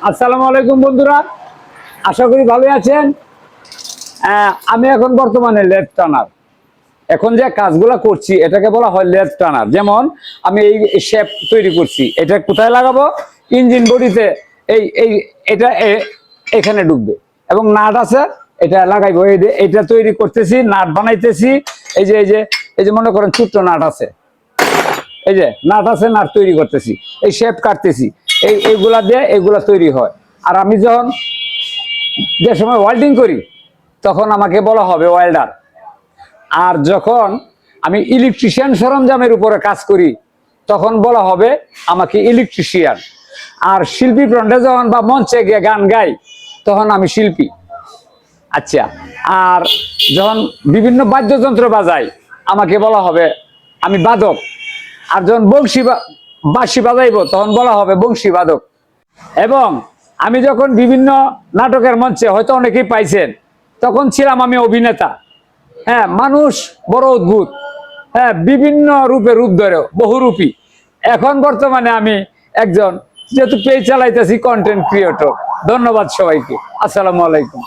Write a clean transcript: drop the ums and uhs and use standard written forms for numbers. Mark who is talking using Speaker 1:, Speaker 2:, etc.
Speaker 1: আসসালামু আলাইকুম বন্ধুরা, আশা করি ভালো আছেন। আমি এখন বর্তমানে লেদ টানার, এখন যে কাজগুলো করছি এটাকে বলা হয় লেদ টানার। যেমন আমি এই শেপ তৈরি করছি, এটা কোথায় লাগাবো? ইঞ্জিন বডিতে। এই এই এটা এখানে ঢুকবে এবং নাট আছে, এটা লাগাইবো। এটা তৈরি করতেছি, নাট বানাইতেছি। এই যে এই যে এই যে মনে করেন ছোট্ট নাট আছে, এই যে নাট আছে, নাট তৈরি করতেছি, এই শেপ কাটতেছি, এইগুলা দিয়ে এইগুলা তৈরি হয়। আর আমি যখন যে সময় ওয়েল্ডিং করি তখন আমাকে বলা হবে ওয়েল্ডার। আর যখন আমি ইলেকট্রিশিয়ান সরঞ্জামের উপরে কাজ করি তখন বলা হবে আমাকে ইলেকট্রিশিয়ান। আর শিল্পী ফ্রন্টে যখন বা মঞ্চে গিয়ে গান গাই তখন আমি শিল্পী। আচ্ছা, আর যখন বিভিন্ন বাদ্যযন্ত্র বাজাই আমাকে বলা হবে আমি বাদক। আর যখন বাঁশি বাজাইব তখন বলা হবে বংশী বাদক। এবং আমি যখন বিভিন্ন নাটকের মঞ্চে, হয়তো অনেকেই পাইছেন, তখন ছিলাম আমি অভিনেতা। হ্যাঁ, মানুষ বড় অদ্ভুত, হ্যাঁ, বিভিন্ন রূপে রূপ ধরে, বহুরূপী। এখন বর্তমানে আমি একজন, যেহেতু পেজ চালাইতেছি, কন্টেন্ট ক্রিয়েটর। ধন্যবাদ সবাইকে। আসসালামু আলাইকুম।